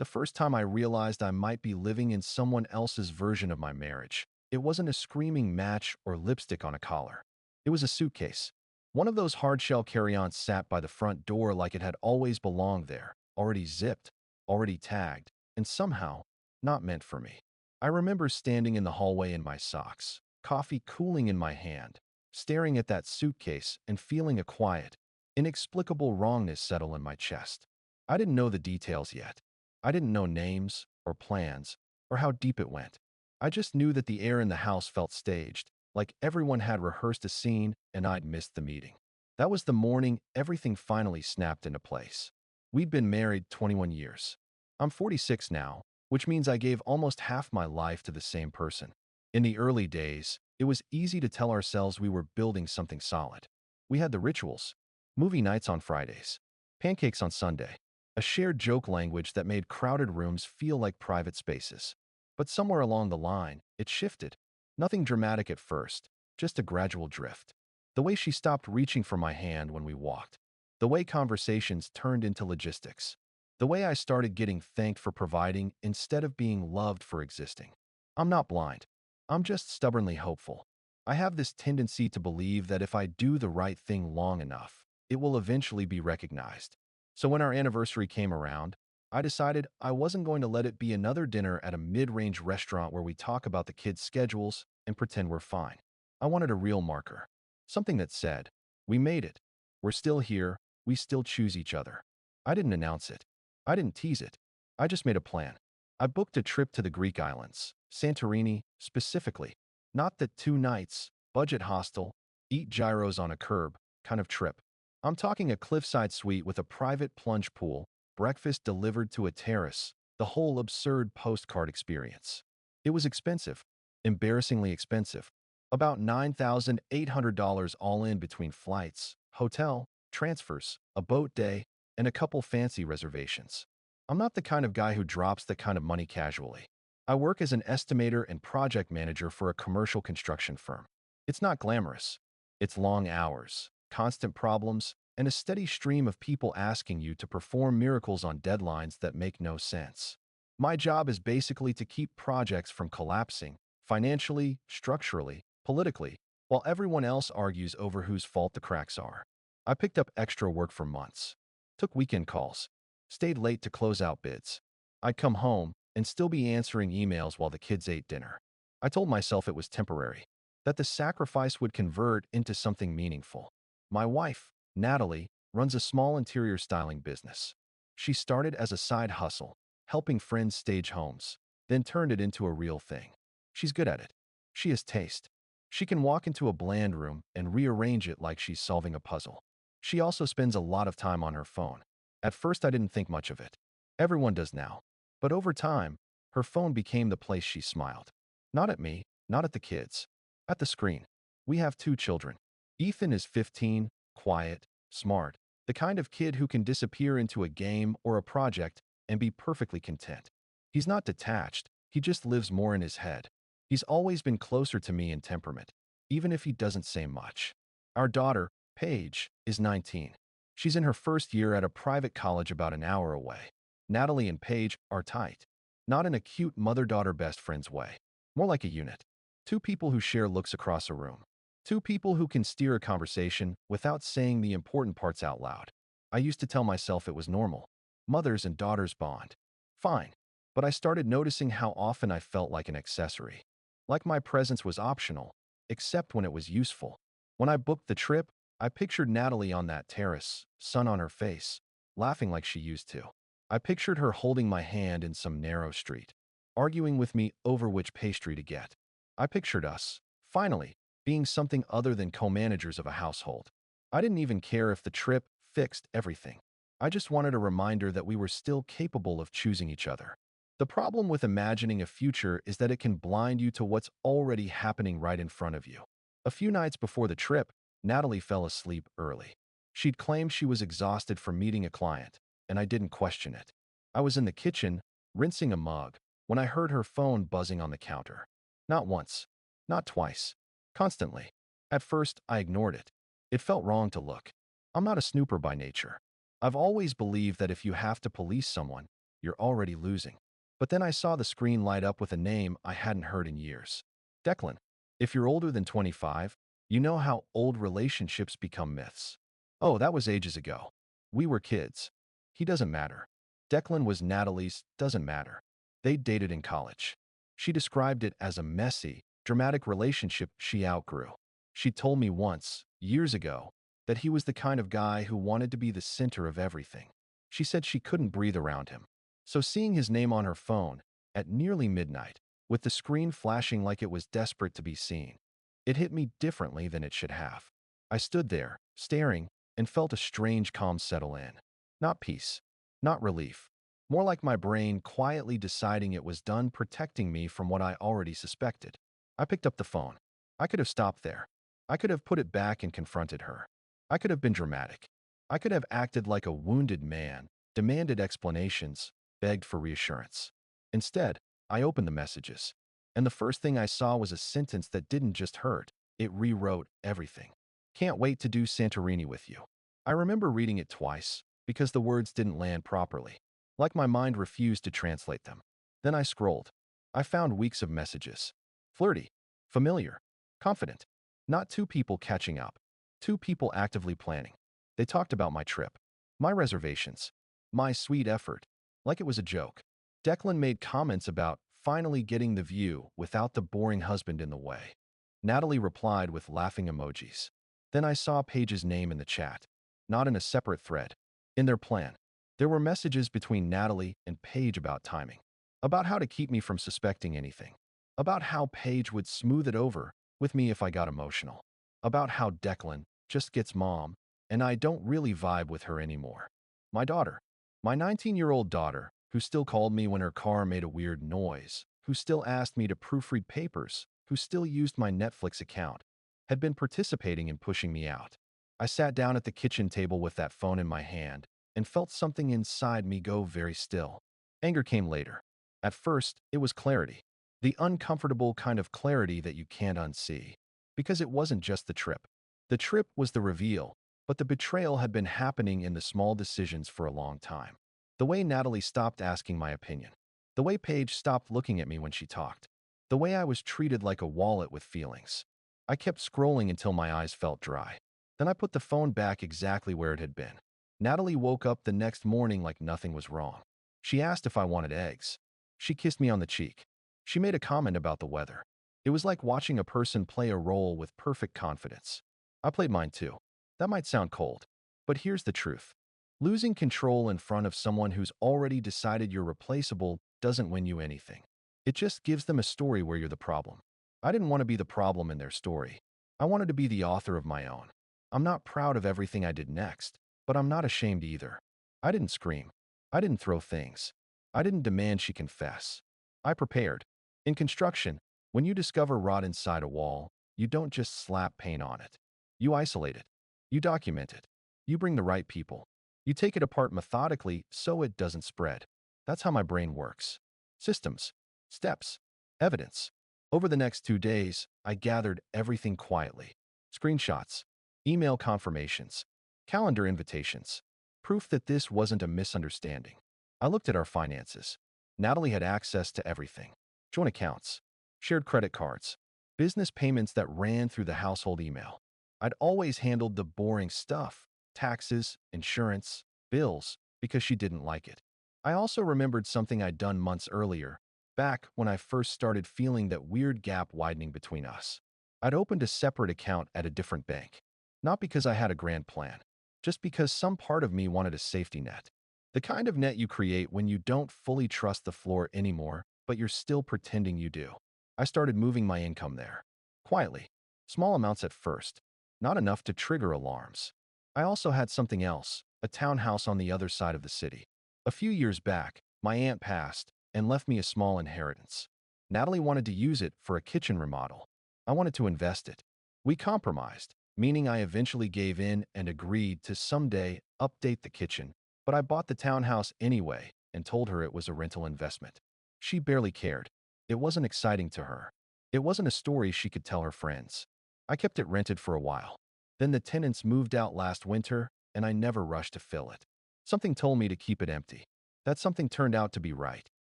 The first time I realized I might be living in someone else's version of my marriage. It wasn't a screaming match or lipstick on a collar. It was a suitcase. One of those hard-shell carry-ons sat by the front door like it had always belonged there, already zipped, already tagged, and somehow not meant for me. I remember standing in the hallway in my socks, coffee cooling in my hand, staring at that suitcase and feeling a quiet, inexplicable wrongness settle in my chest. I didn't know the details yet. I didn't know names or plans or how deep it went. I just knew that the air in the house felt staged, like everyone had rehearsed a scene and I'd missed the meeting. That was the morning everything finally snapped into place. We'd been married 21 years. I'm 46 now, which means I gave almost half my life to the same person. In the early days, it was easy to tell ourselves we were building something solid. We had the rituals, movie nights on Fridays, pancakes on Sunday, a shared joke language that made crowded rooms feel like private spaces. But somewhere along the line, it shifted. Nothing dramatic at first, just a gradual drift. The way she stopped reaching for my hand when we walked. The way conversations turned into logistics. The way I started getting thanked for providing instead of being loved for existing. I'm not blind. I'm just stubbornly hopeful. I have this tendency to believe that if I do the right thing long enough, it will eventually be recognized. So when our anniversary came around, I decided I wasn't going to let it be another dinner at a mid-range restaurant where we talk about the kids' schedules and pretend we're fine. I wanted a real marker. Something that said, we made it. We're still here. We still choose each other. I didn't announce it. I didn't tease it. I just made a plan. I booked a trip to the Greek islands, Santorini specifically. Not the 2 nights, budget hostel, eat gyros on a curb kind of trip. I'm talking a cliffside suite with a private plunge pool, breakfast delivered to a terrace, the whole absurd postcard experience. It was expensive, embarrassingly expensive. About $9,800 all in between flights, hotel, transfers, a boat day, and a couple fancy reservations. I'm not the kind of guy who drops that kind of money casually. I work as an estimator and project manager for a commercial construction firm. It's not glamorous. It's long hours, constant problems, and a steady stream of people asking you to perform miracles on deadlines that make no sense. My job is basically to keep projects from collapsing, financially, structurally, politically, while everyone else argues over whose fault the cracks are. I picked up extra work for months, took weekend calls, stayed late to close out bids. I'd come home and still be answering emails while the kids ate dinner. I told myself it was temporary, that the sacrifice would convert into something meaningful. My wife, Natalie, runs a small interior styling business. She started as a side hustle, helping friends stage homes, then turned it into a real thing. She's good at it. She has taste. She can walk into a bland room and rearrange it like she's solving a puzzle. She also spends a lot of time on her phone. At first, I didn't think much of it. Everyone does now. But over time, her phone became the place she smiled. Not at me, not at the kids. At the screen. We have 2 children. Ethan is 15, quiet, smart, the kind of kid who can disappear into a game or a project and be perfectly content. He's not detached, he just lives more in his head. He's always been closer to me in temperament, even if he doesn't say much. Our daughter, Paige, is 19. She's in her first year at a private college about an hour away. Natalie and Paige are tight. Not in a cute mother-daughter best friends way. More like a unit. 2 people who share looks across a room. 2 people who can steer a conversation without saying the important parts out loud. I used to tell myself it was normal. Mothers and daughters bond. Fine. But I started noticing how often I felt like an accessory. Like my presence was optional, except when it was useful. When I booked the trip, I pictured Natalie on that terrace, sun on her face, laughing like she used to. I pictured her holding my hand in some narrow street, arguing with me over which pastry to get. I pictured us, finally, being something other than co-managers of a household. I didn't even care if the trip fixed everything. I just wanted a reminder that we were still capable of choosing each other. The problem with imagining a future is that it can blind you to what's already happening right in front of you. A few nights before the trip, Natalie fell asleep early. She'd claimed she was exhausted from meeting a client, and I didn't question it. I was in the kitchen, rinsing a mug, when I heard her phone buzzing on the counter. Not once, not twice, constantly. At first, I ignored it. It felt wrong to look. I'm not a snooper by nature. I've always believed that if you have to police someone, you're already losing. But then I saw the screen light up with a name I hadn't heard in years. Declan. If you're older than 25, you know how old relationships become myths. Oh, that was ages ago. We were kids. He doesn't matter. Declan was Natalie's doesn't matter. They dated in college. She described it as a messy, dramatic relationship she outgrew. She told me once, years ago, that he was the kind of guy who wanted to be the center of everything. She said she couldn't breathe around him. So seeing his name on her phone, at nearly midnight, with the screen flashing like it was desperate to be seen, it hit me differently than it should have. I stood there, staring, and felt a strange calm settle in. Not peace, not relief. More like my brain quietly deciding it was done protecting me from what I already suspected. I picked up the phone. I could have stopped there. I could have put it back and confronted her. I could have been dramatic. I could have acted like a wounded man, demanded explanations, begged for reassurance. Instead, I opened the messages, and the first thing I saw was a sentence that didn't just hurt, it rewrote everything. Can't wait to do Santorini with you. I remember reading it twice, because the words didn't land properly, like my mind refused to translate them. Then I scrolled. I found weeks of messages. Flirty, familiar, confident. Not two people catching up, two people actively planning. They talked about my trip, my reservations, my sweet effort, like it was a joke. Declan made comments about finally getting the view without the boring husband in the way. Natalie replied with laughing emojis. Then I saw Paige's name in the chat, not in a separate thread. In their plan, there were messages between Natalie and Paige about timing, about how to keep me from suspecting anything, about how Paige would smooth it over with me if I got emotional, about how Declan just gets mom, and I don't really vibe with her anymore. My daughter, my 19-year-old daughter, who still called me when her car made a weird noise, who still asked me to proofread papers, who still used my Netflix account, had been participating in pushing me out. I sat down at the kitchen table with that phone in my hand and felt something inside me go very still. Anger came later. At first, it was clarity, the uncomfortable kind of clarity that you can't unsee. Because it wasn't just the trip. The trip was the reveal, but the betrayal had been happening in the small decisions for a long time. The way Natalie stopped asking my opinion. The way Paige stopped looking at me when she talked. The way I was treated like a wallet with feelings. I kept scrolling until my eyes felt dry. Then I put the phone back exactly where it had been. Natalie woke up the next morning like nothing was wrong. She asked if I wanted eggs. She kissed me on the cheek. She made a comment about the weather. It was like watching a person play a role with perfect confidence. I played mine too. That might sound cold, but here's the truth. Losing control in front of someone who's already decided you're replaceable doesn't win you anything. It just gives them a story where you're the problem. I didn't want to be the problem in their story. I wanted to be the author of my own. I'm not proud of everything I did next, but I'm not ashamed either. I didn't scream. I didn't throw things. I didn't demand she confess. I prepared. In construction, when you discover rot inside a wall, you don't just slap paint on it. You isolate it. You document it. You bring the right people. You take it apart methodically so it doesn't spread. That's how my brain works. Systems, steps, evidence. Over the next 2 days, I gathered everything quietly. Screenshots, email confirmations, calendar invitations, proof that this wasn't a misunderstanding. I looked at our finances. Natalie had access to everything. Joint accounts, shared credit cards, business payments that ran through the household email. I'd always handled the boring stuff, taxes, insurance, bills, because she didn't like it. I also remembered something I'd done months earlier, back when I first started feeling that weird gap widening between us. I'd opened a separate account at a different bank. Not because I had a grand plan, just because some part of me wanted a safety net. The kind of net you create when you don't fully trust the floor anymore, but you're still pretending you do. I started moving my income there. Quietly. Small amounts at first. Not enough to trigger alarms. I also had something else, a townhouse on the other side of the city. A few years back, my aunt passed and left me a small inheritance. Natalie wanted to use it for a kitchen remodel. I wanted to invest it. We compromised, meaning I eventually gave in and agreed to someday update the kitchen, but I bought the townhouse anyway and told her it was a rental investment. She barely cared. It wasn't exciting to her. It wasn't a story she could tell her friends. I kept it rented for a while. Then the tenants moved out last winter, and I never rushed to fill it. Something told me to keep it empty. that something turned out to be right.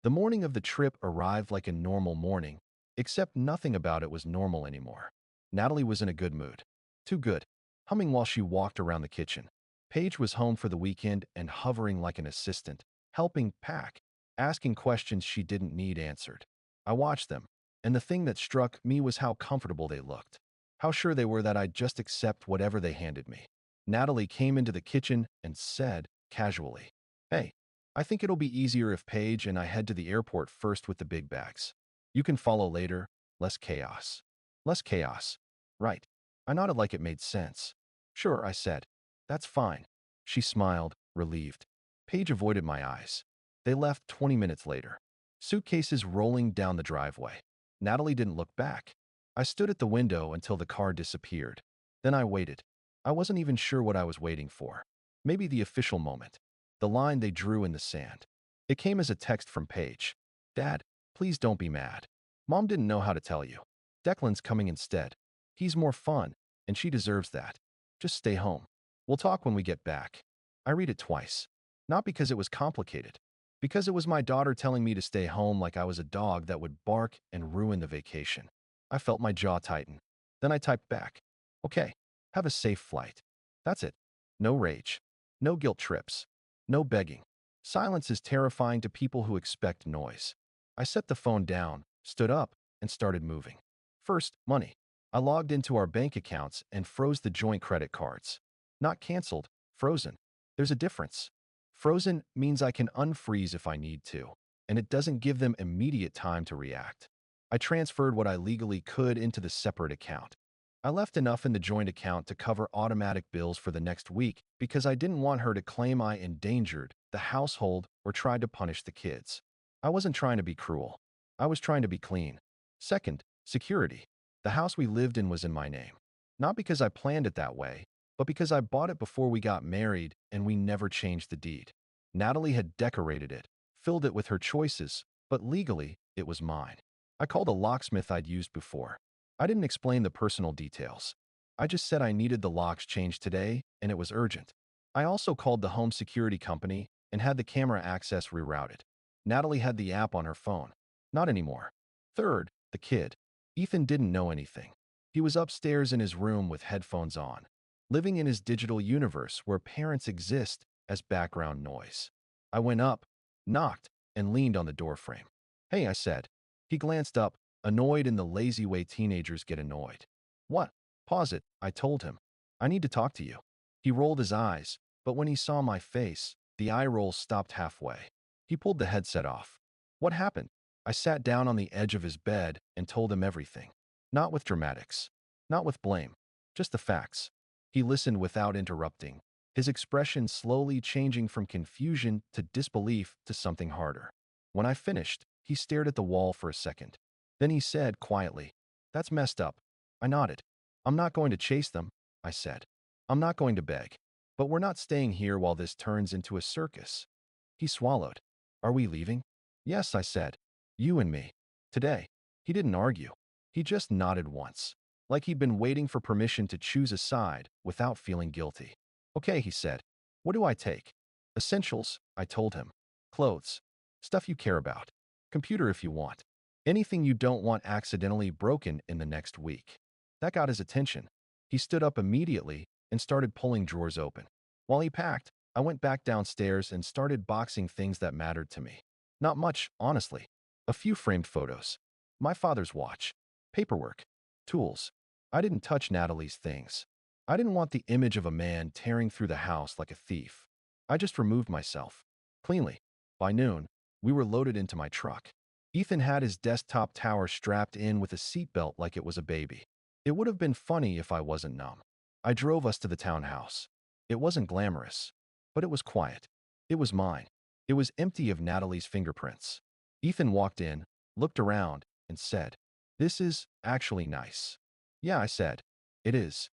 The morning of the trip arrived like a normal morning, except nothing about it was normal anymore. Natalie was in a good mood. Too good. Humming while she walked around the kitchen. Paige was home for the weekend and hovering like an assistant, helping pack, asking questions she didn't need answered. I watched them, and the thing that struck me was how comfortable they looked. How sure they were that I'd just accept whatever they handed me. Natalie came into the kitchen and said, casually, "Hey, I think it'll be easier if Paige and I head to the airport first with the big bags. You can follow later, less chaos." Less chaos. Right. I nodded like it made sense. "Sure," I said. "That's fine." She smiled, relieved. Paige avoided my eyes. They left 20 minutes later. Suitcases rolling down the driveway. Natalie didn't look back. I stood at the window until the car disappeared. Then I waited. I wasn't even sure what I was waiting for. Maybe the official moment. The line they drew in the sand. It came as a text from Paige. "Dad, please don't be mad. Mom didn't know how to tell you. Declan's coming instead. He's more fun, and she deserves that. Just stay home. We'll talk when we get back." I read it twice. Not because it was complicated. Because it was my daughter telling me to stay home like I was a dog that would bark and ruin the vacation. I felt my jaw tighten. Then I typed back. "Okay, have a safe flight." That's it. No rage. No guilt trips. No begging. Silence is terrifying to people who expect noise. I set the phone down, stood up, and started moving. First, money. I logged into our bank accounts and froze the joint credit cards. Not canceled, frozen. There's a difference. Frozen means I can unfreeze if I need to, and it doesn't give them immediate time to react. I transferred what I legally could into the separate account. I left enough in the joint account to cover automatic bills for the next week because I didn't want her to claim I endangered the household or tried to punish the kids. I wasn't trying to be cruel. I was trying to be clean. Second, security. The house we lived in was in my name. Not because I planned it that way, but because I bought it before we got married and we never changed the deed. Natalie had decorated it, filled it with her choices, but legally, it was mine. I called a locksmith I'd used before. I didn't explain the personal details. I just said I needed the locks changed today, and it was urgent. I also called the home security company and had the camera access rerouted. Natalie had the app on her phone. Not anymore. Third, the kid. Ethan didn't know anything. He was upstairs in his room with headphones on, living in his digital universe where parents exist as background noise. I went up, knocked, and leaned on the doorframe. "Hey," I said. He glanced up, annoyed in the lazy way teenagers get annoyed. "What?" "Pause it," I told him. "I need to talk to you." He rolled his eyes, but when he saw my face, the eye roll stopped halfway. He pulled the headset off. "What happened?" I sat down on the edge of his bed and told him everything. Not with dramatics. Not with blame. Just the facts. He listened without interrupting, his expression slowly changing from confusion to disbelief to something harder. When I finished, he stared at the wall for a second. Then he said quietly, "That's messed up." I nodded. "I'm not going to chase them," I said. "I'm not going to beg. But we're not staying here while this turns into a circus." He swallowed. "Are we leaving?" "Yes," I said. "You and me. Today." He didn't argue. He just nodded once, like he'd been waiting for permission to choose a side without feeling guilty. "Okay," he said. "What do I take?" "Essentials," I told him. "Clothes. Stuff you care about. Computer if you want. Anything you don't want accidentally broken in the next week." That got his attention. He stood up immediately and started pulling drawers open. While he packed, I went back downstairs and started boxing things that mattered to me. Not much, honestly. A few framed photos. My father's watch. Paperwork. Tools. I didn't touch Natalie's things. I didn't want the image of a man tearing through the house like a thief. I just removed myself. Cleanly. By noon, we were loaded into my truck. Ethan had his desktop tower strapped in with a seatbelt like it was a baby. It would have been funny if I wasn't numb. I drove us to the townhouse. It wasn't glamorous, but it was quiet. It was mine. It was empty of Natalie's fingerprints. Ethan walked in, looked around, and said, "This is actually nice." "Yeah," I said. "It is."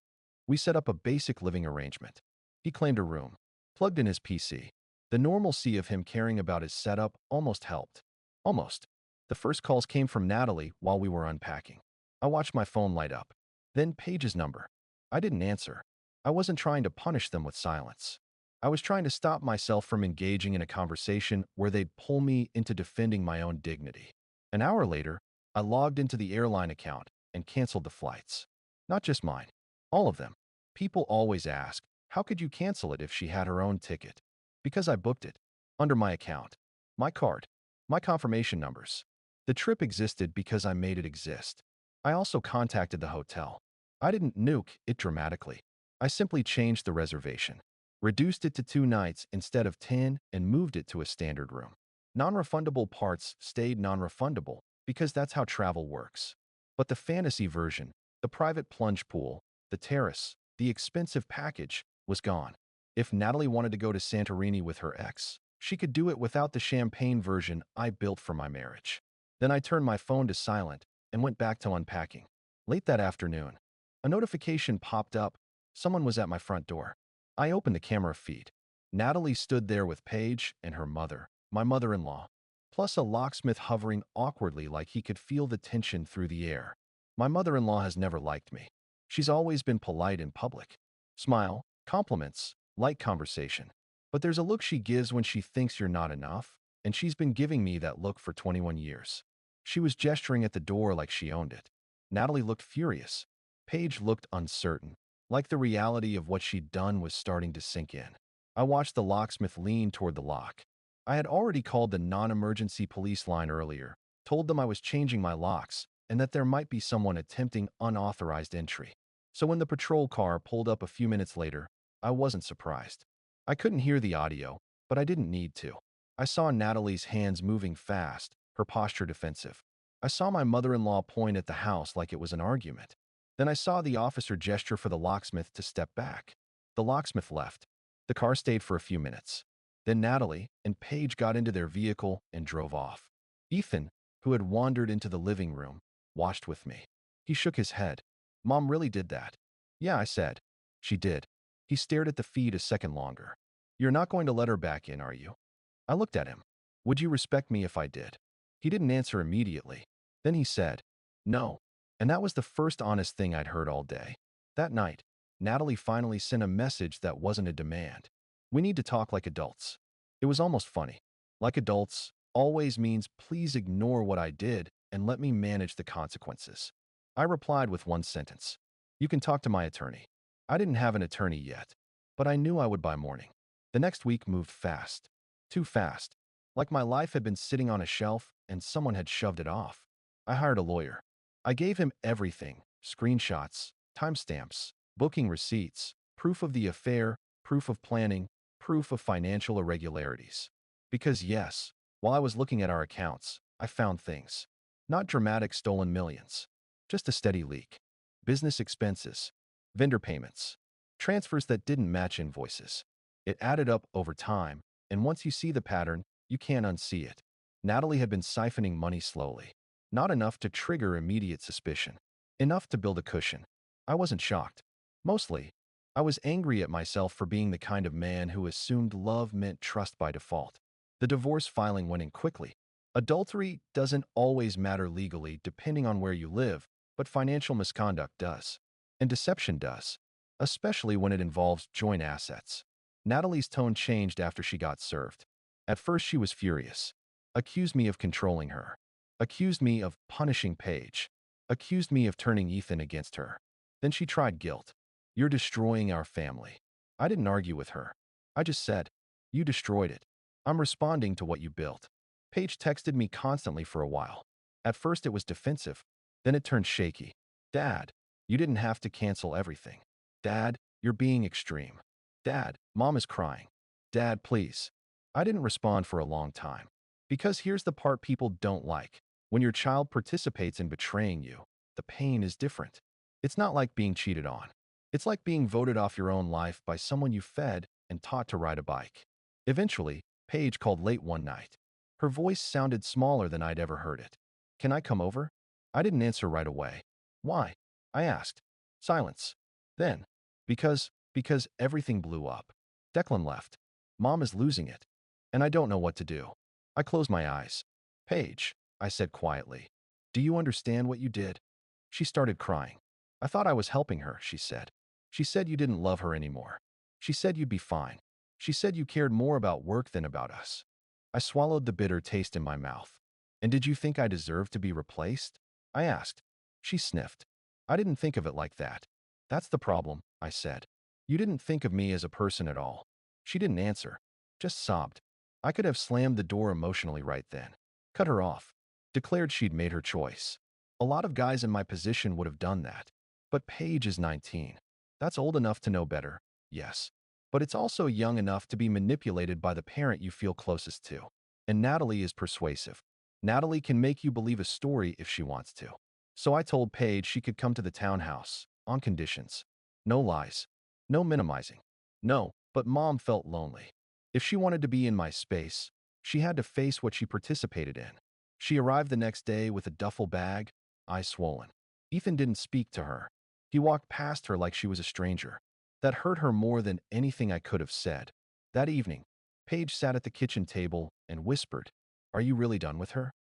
We set up a basic living arrangement. He claimed a room, plugged in his PC. The normalcy of him caring about his setup almost helped. Almost. The first calls came from Natalie while we were unpacking. I watched my phone light up. Then Paige's number. I didn't answer. I wasn't trying to punish them with silence. I was trying to stop myself from engaging in a conversation where they'd pull me into defending my own dignity. An hour later, I logged into the airline account and canceled the flights. Not just mine. All of them. People always ask, how could you cancel it if she had her own ticket? Because I booked it. Under my account. My card. My confirmation numbers. The trip existed because I made it exist. I also contacted the hotel. I didn't nuke it dramatically. I simply changed the reservation, reduced it to 2 nights instead of 10, and moved it to a standard room. Non-refundable parts stayed non-refundable because that's how travel works. But the fantasy version, the private plunge pool, the terrace, the expensive package, was gone. If Natalie wanted to go to Santorini with her ex, she could do it without the champagne version I built for my marriage. Then I turned my phone to silent and went back to unpacking. Late that afternoon, a notification popped up. Someone was at my front door. I opened the camera feed. Natalie stood there with Paige and her mother, my mother-in-law, plus a locksmith hovering awkwardly like he could feel the tension through the air. My mother-in-law has never liked me. She's always been polite in public. Smile, compliments, light conversation. But there's a look she gives when she thinks you're not enough, and she's been giving me that look for 21 years. She was gesturing at the door like she owned it. Natalie looked furious. Paige looked uncertain, like the reality of what she'd done was starting to sink in. I watched the locksmith lean toward the lock. I had already called the non-emergency police line earlier, told them I was changing my locks, and that there might be someone attempting unauthorized entry. So when the patrol car pulled up a few minutes later, I wasn't surprised. I couldn't hear the audio, but I didn't need to. I saw Natalie's hands moving fast, her posture defensive. I saw my mother-in-law point at the house like it was an argument. Then I saw the officer gesture for the locksmith to step back. The locksmith left. The car stayed for a few minutes. Then Natalie and Paige got into their vehicle and drove off. Ethan, who had wandered into the living room, watched with me. He shook his head. Mom really did that. Yeah, I said. She did. He stared at the feed a second longer. You're not going to let her back in, are you? I looked at him. Would you respect me if I did? He didn't answer immediately. Then he said, no. And that was the first honest thing I'd heard all day. That night, Natalie finally sent a message that wasn't a demand. We need to talk like adults. It was almost funny. Like adults always means please ignore what I did and let me manage the consequences. I replied with one sentence. You can talk to my attorney. I didn't have an attorney yet, but I knew I would by morning. The next week moved fast. Too fast. Like my life had been sitting on a shelf and someone had shoved it off. I hired a lawyer. I gave him everything: screenshots, timestamps, booking receipts, proof of the affair, proof of planning, proof of financial irregularities. Because yes, while I was looking at our accounts, I found things. Not dramatic stolen millions. Just a steady leak. Business expenses. Vendor payments. Transfers that didn't match invoices. It added up over time, and once you see the pattern, you can't unsee it. Natalie had been siphoning money slowly. Not enough to trigger immediate suspicion. Enough to build a cushion. I wasn't shocked. Mostly, I was angry at myself for being the kind of man who assumed love meant trust by default. The divorce filing went in quickly. Adultery doesn't always matter legally depending on where you live, but financial misconduct does. And deception does, especially when it involves joint assets. Natalie's tone changed after she got served. At first she was furious. Accused me of controlling her. Accused me of punishing Paige. Accused me of turning Ethan against her. Then she tried guilt. You're destroying our family. I didn't argue with her. I just said, you destroyed it. I'm responding to what you built. Paige texted me constantly for a while. At first it was defensive. Then it turned shaky. Dad, you didn't have to cancel everything. Dad, you're being extreme. Dad, Mom is crying. Dad, please. I didn't respond for a long time. Because here's the part people don't like. When your child participates in betraying you, the pain is different. It's not like being cheated on. It's like being voted off your own life by someone you fed and taught to ride a bike. Eventually, Paige called late one night. Her voice sounded smaller than I'd ever heard it. Can I come over? I didn't answer right away. Why? I asked. Silence. Then, because everything blew up. Declan left. Mom is losing it. And I don't know what to do. I closed my eyes. Paige, I said quietly. Do you understand what you did? She started crying. I thought I was helping her, she said. She said you didn't love her anymore. She said you'd be fine. She said you cared more about work than about us. I swallowed the bitter taste in my mouth. And did you think I deserved to be replaced? I asked. She sniffed. I didn't think of it like that. That's the problem, I said. You didn't think of me as a person at all. She didn't answer, just sobbed. I could have slammed the door emotionally right then. Cut her off. Declared she'd made her choice. A lot of guys in my position would have done that. But Paige is 19. That's old enough to know better, yes. But it's also young enough to be manipulated by the parent you feel closest to. And Natalie is persuasive. Natalie can make you believe a story if she wants to. So I told Paige she could come to the townhouse, on conditions. No lies. No minimizing. No, but Mom felt lonely. If she wanted to be in my space, she had to face what she participated in. She arrived the next day with a duffel bag, eyes swollen. Ethan didn't speak to her. He walked past her like she was a stranger. That hurt her more than anything I could have said. That evening, Paige sat at the kitchen table and whispered, "Are you really done with her?"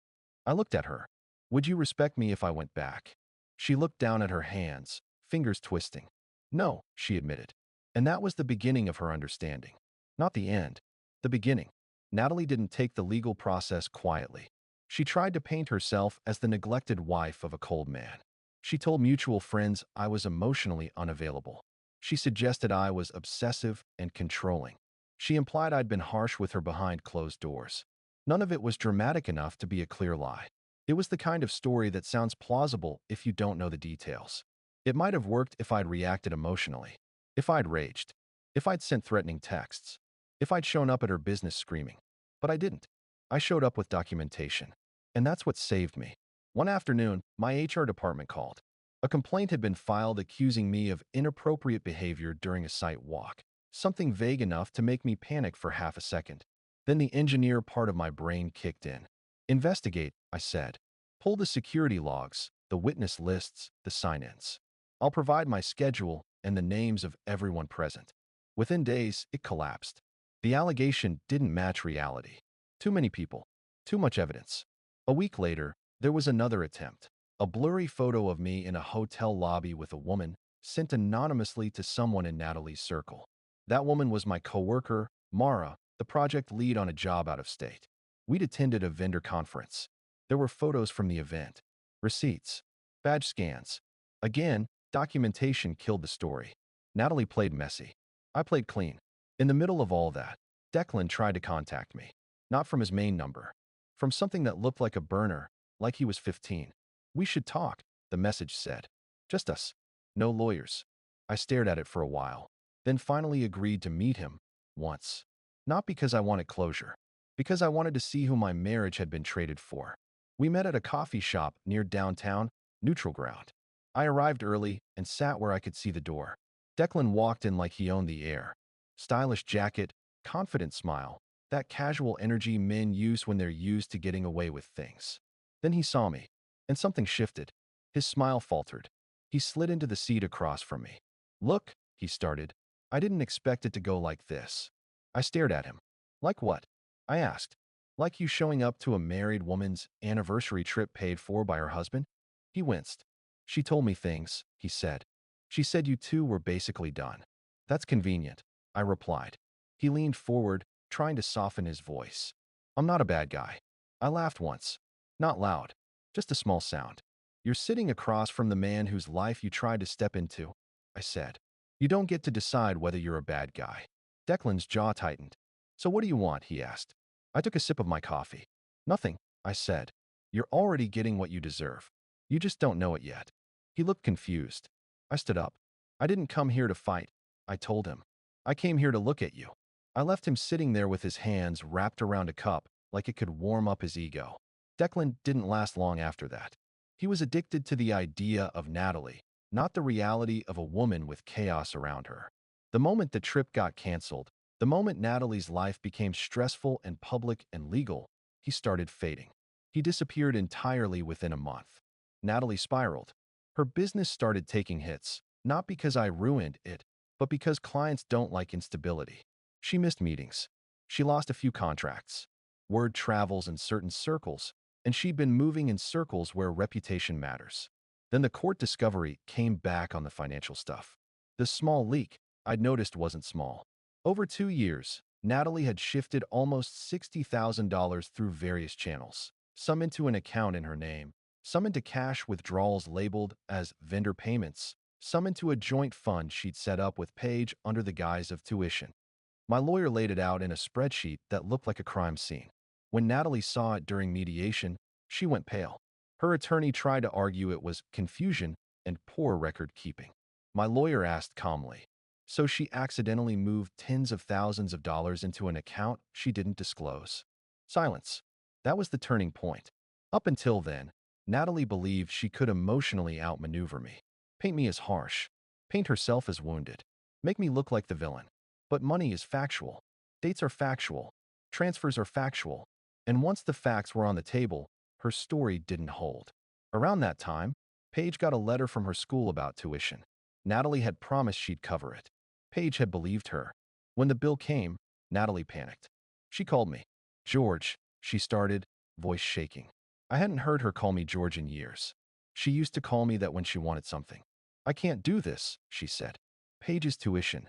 I looked at her. "Would you respect me if I went back?" She looked down at her hands, fingers twisting. "No," she admitted. And that was the beginning of her understanding. Not the end. The beginning. Natalie didn't take the legal process quietly. She tried to paint herself as the neglected wife of a cold man. She told mutual friends I was emotionally unavailable. She suggested I was obsessive and controlling. She implied I'd been harsh with her behind closed doors. None of it was dramatic enough to be a clear lie. It was the kind of story that sounds plausible if you don't know the details. It might have worked if I'd reacted emotionally, if I'd raged, if I'd sent threatening texts, if I'd shown up at her business screaming. But I didn't. I showed up with documentation. And that's what saved me. One afternoon, my HR department called. A complaint had been filed accusing me of inappropriate behavior during a site walk, something vague enough to make me panic for half a second. Then the engineer part of my brain kicked in. "Investigate," I said. "Pull the security logs, the witness lists, the sign-ins. I'll provide my schedule and the names of everyone present." Within days, it collapsed. The allegation didn't match reality. Too many people. Too much evidence. A week later, there was another attempt. A blurry photo of me in a hotel lobby with a woman, sent anonymously to someone in Natalie's circle. That woman was my coworker, Mara, the project lead on a job out of state. We'd attended a vendor conference. There were photos from the event, receipts, badge scans. Again, documentation killed the story. Natalie played messy. I played clean. In the middle of all that, Declan tried to contact me. Not from his main number. From something that looked like a burner, like he was 15. "We should talk," the message said. "Just us. No lawyers." I stared at it for a while, then finally agreed to meet him, once. Not because I wanted closure, because I wanted to see who my marriage had been traded for. We met at a coffee shop near downtown, neutral ground. I arrived early and sat where I could see the door. Declan walked in like he owned the air. Stylish jacket, confident smile, that casual energy men use when they're used to getting away with things. Then he saw me, and something shifted. His smile faltered. He slid into the seat across from me. "Look," he started. "I didn't expect it to go like this." I stared at him. "Like what?" I asked. "Like you showing up to a married woman's anniversary trip paid for by her husband?" He winced. "She told me things," he said. "She said you two were basically done." "That's convenient," I replied. He leaned forward, trying to soften his voice. "I'm not a bad guy." I laughed once. Not loud, just a small sound. "You're sitting across from the man whose life you tried to step into," I said. "You don't get to decide whether you're a bad guy." Declan's jaw tightened. "So what do you want?" he asked. I took a sip of my coffee. "Nothing," I said. "You're already getting what you deserve. You just don't know it yet." He looked confused. I stood up. "I didn't come here to fight," I told him. "I came here to look at you." I left him sitting there with his hands wrapped around a cup like it could warm up his ego. Declan didn't last long after that. He was addicted to the idea of Natalie, not the reality of a woman with chaos around her. The moment the trip got canceled, the moment Natalie's life became stressful and public and legal, he started fading. He disappeared entirely within a month. Natalie spiraled. Her business started taking hits, not because I ruined it, but because clients don't like instability. She missed meetings. She lost a few contracts. Word travels in certain circles, and she'd been moving in circles where reputation matters. Then the court discovery came back on the financial stuff. The small leak I'd noticed wasn't small. Over 2 years, Natalie had shifted almost $60,000 through various channels, some into an account in her name, some into cash withdrawals labeled as vendor payments, some into a joint fund she'd set up with Paige under the guise of tuition. My lawyer laid it out in a spreadsheet that looked like a crime scene. When Natalie saw it during mediation, she went pale. Her attorney tried to argue it was confusion and poor record keeping. My lawyer asked calmly, "So she accidentally moved tens of thousands of dollars into an account she didn't disclose?" Silence. That was the turning point. Up until then, Natalie believed she could emotionally outmaneuver me, paint me as harsh, paint herself as wounded, make me look like the villain. But money is factual. Dates are factual. Transfers are factual. And once the facts were on the table, her story didn't hold. Around that time, Paige got a letter from her school about tuition. Natalie had promised she'd cover it. Paige had believed her. When the bill came, Natalie panicked. She called me. "George," she started, voice shaking. I hadn't heard her call me George in years. She used to call me that when she wanted something. "I can't do this," she said. "Paige's tuition."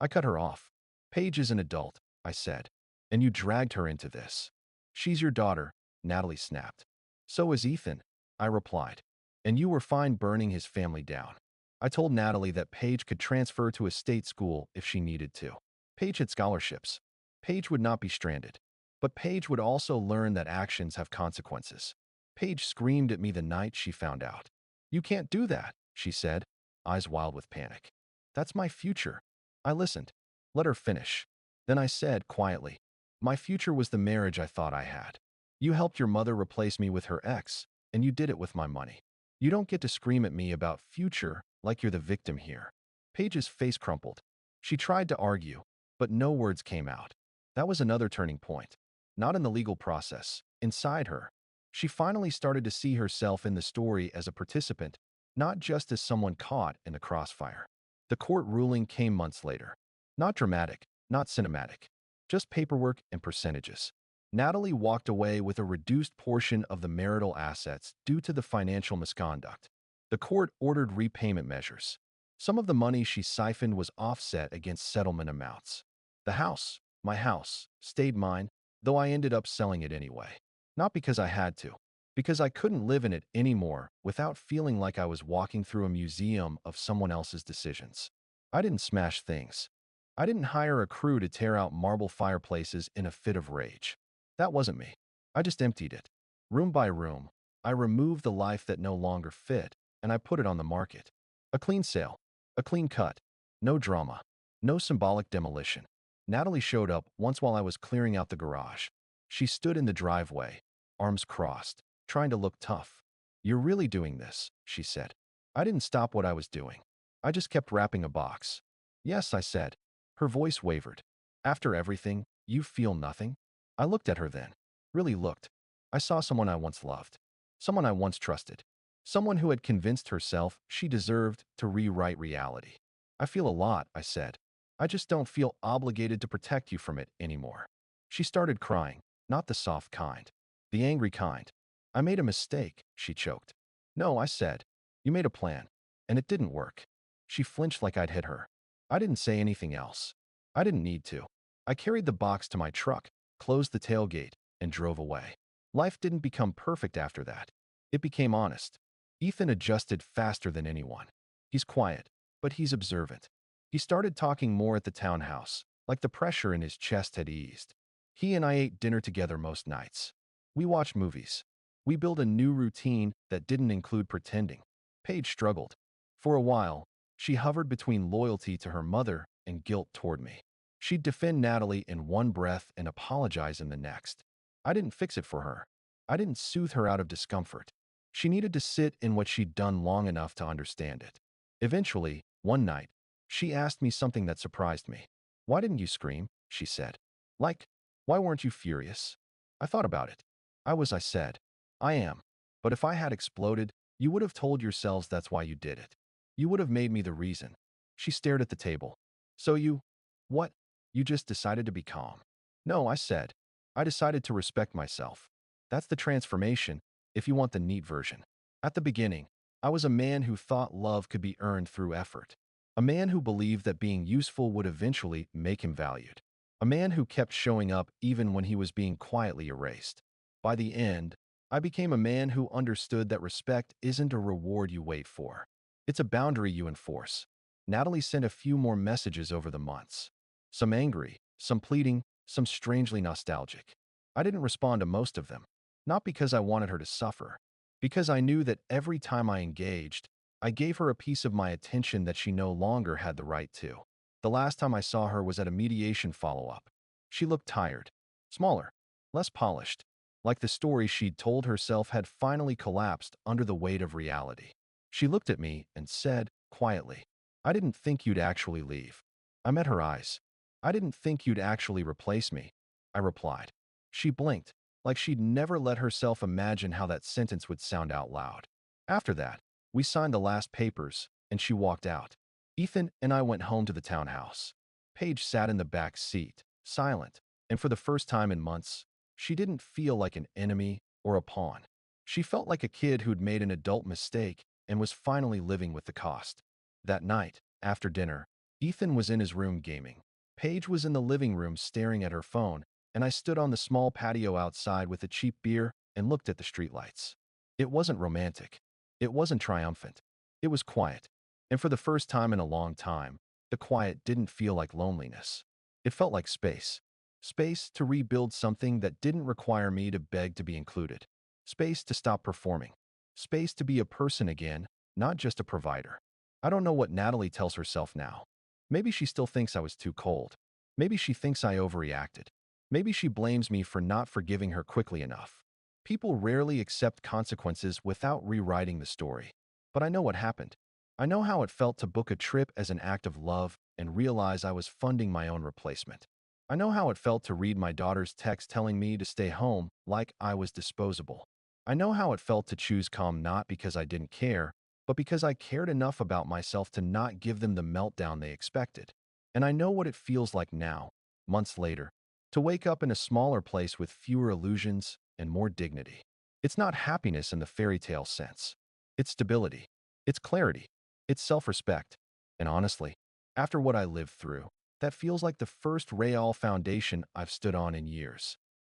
I cut her off. "Paige is an adult," I said, "and you dragged her into this." "She's your daughter," Natalie snapped. "So is Ethan," I replied. "And you were fine burning his family down." I told Natalie that Paige could transfer to a state school if she needed to. Paige had scholarships. Paige would not be stranded. But Paige would also learn that actions have consequences. Paige screamed at me the night she found out. "You can't do that," she said, eyes wild with panic. "That's my future." I listened. Let her finish. Then I said quietly, "My future was the marriage I thought I had. You helped your mother replace me with her ex, and you did it with my money. You don't get to scream at me about future like you're the victim here." Paige's face crumpled. She tried to argue, but no words came out. That was another turning point. Not in the legal process, inside her. She finally started to see herself in the story as a participant, not just as someone caught in the crossfire. The court ruling came months later. Not dramatic, not cinematic, just paperwork and percentages. Natalie walked away with a reduced portion of the marital assets due to the financial misconduct. The court ordered repayment measures. Some of the money she siphoned was offset against settlement amounts. The house, my house, stayed mine, though I ended up selling it anyway. Not because I had to, because I couldn't live in it anymore without feeling like I was walking through a museum of someone else's decisions. I didn't smash things. I didn't hire a crew to tear out marble fireplaces in a fit of rage. That wasn't me. I just emptied it. Room by room, I removed the life that no longer fit, and I put it on the market. A clean sale. A clean cut. No drama. No symbolic demolition. Natalie showed up once while I was clearing out the garage. She stood in the driveway, arms crossed, trying to look tough. "You're really doing this," she said. I didn't stop what I was doing. I just kept wrapping a box. "Yes," I said. Her voice wavered. "After everything, you feel nothing?" I looked at her then. Really looked. I saw someone I once loved. Someone I once trusted. Someone who had convinced herself she deserved to rewrite reality. "I feel a lot," I said. "I just don't feel obligated to protect you from it anymore." She started crying, not the soft kind, the angry kind. "I made a mistake," she choked. "No," I said. "You made a plan, and it didn't work." She flinched like I'd hit her. I didn't say anything else. I didn't need to. I carried the box to my truck, closed the tailgate, and drove away. Life didn't become perfect after that. It became honest. Ethan adjusted faster than anyone. He's quiet, but he's observant. He started talking more at the townhouse, like the pressure in his chest had eased. He and I ate dinner together most nights. We watched movies. We built a new routine that didn't include pretending. Paige struggled. For a while, she hovered between loyalty to her mother and guilt toward me. She'd defend Natalie in one breath and apologize in the next. I didn't fix it for her. I didn't soothe her out of discomfort. She needed to sit in what she'd done long enough to understand it. Eventually, one night, she asked me something that surprised me. "Why didn't you scream?" she said. "Like, why weren't you furious?" I thought about it. I said. "I am. But if I had exploded, you would have told yourselves that's why you did it. You would have made me the reason." She stared at the table. "So you, what? You just decided to be calm?" "No," I said. "I decided to respect myself. That's the transformation, if you want the neat version. At the beginning, I was a man who thought love could be earned through effort. A man who believed that being useful would eventually make him valued. A man who kept showing up even when he was being quietly erased. By the end, I became a man who understood that respect isn't a reward you wait for. It's a boundary you enforce. Natalie sent a few more messages over the months. Some angry, some pleading, some strangely nostalgic. I didn't respond to most of them. Not because I wanted her to suffer. Because I knew that every time I engaged, I gave her a piece of my attention that she no longer had the right to. The last time I saw her was at a mediation follow-up. She looked tired, smaller, less polished, like the story she'd told herself had finally collapsed under the weight of reality. She looked at me and said, quietly, "I didn't think you'd actually leave." I met her eyes. "I didn't think you'd actually replace me," I replied. She blinked, like she'd never let herself imagine how that sentence would sound out loud. After that, we signed the last papers, and she walked out. Ethan and I went home to the townhouse. Paige sat in the back seat, silent, and for the first time in months, she didn't feel like an enemy or a pawn. She felt like a kid who'd made an adult mistake and was finally living with the cost. That night, after dinner, Ethan was in his room gaming. Paige was in the living room staring at her phone, and I stood on the small patio outside with a cheap beer and looked at the streetlights. It wasn't romantic. It wasn't triumphant. It was quiet. And for the first time in a long time, the quiet didn't feel like loneliness. It felt like space. Space to rebuild something that didn't require me to beg to be included. Space to stop performing. Space to be a person again, not just a provider. I don't know what Natalie tells herself now. Maybe she still thinks I was too cold. Maybe she thinks I overreacted. Maybe she blames me for not forgiving her quickly enough. People rarely accept consequences without rewriting the story. But I know what happened. I know how it felt to book a trip as an act of love and realize I was funding my own replacement. I know how it felt to read my daughter's text telling me to stay home like I was disposable. I know how it felt to choose calm not because I didn't care, but because I cared enough about myself to not give them the meltdown they expected. And I know what it feels like now, months later, to wake up in a smaller place with fewer illusions and more dignity. It's not happiness in the fairy tale sense. It's stability. It's clarity. It's self-respect. And honestly, after what I lived through, that feels like the first real foundation I've stood on in years.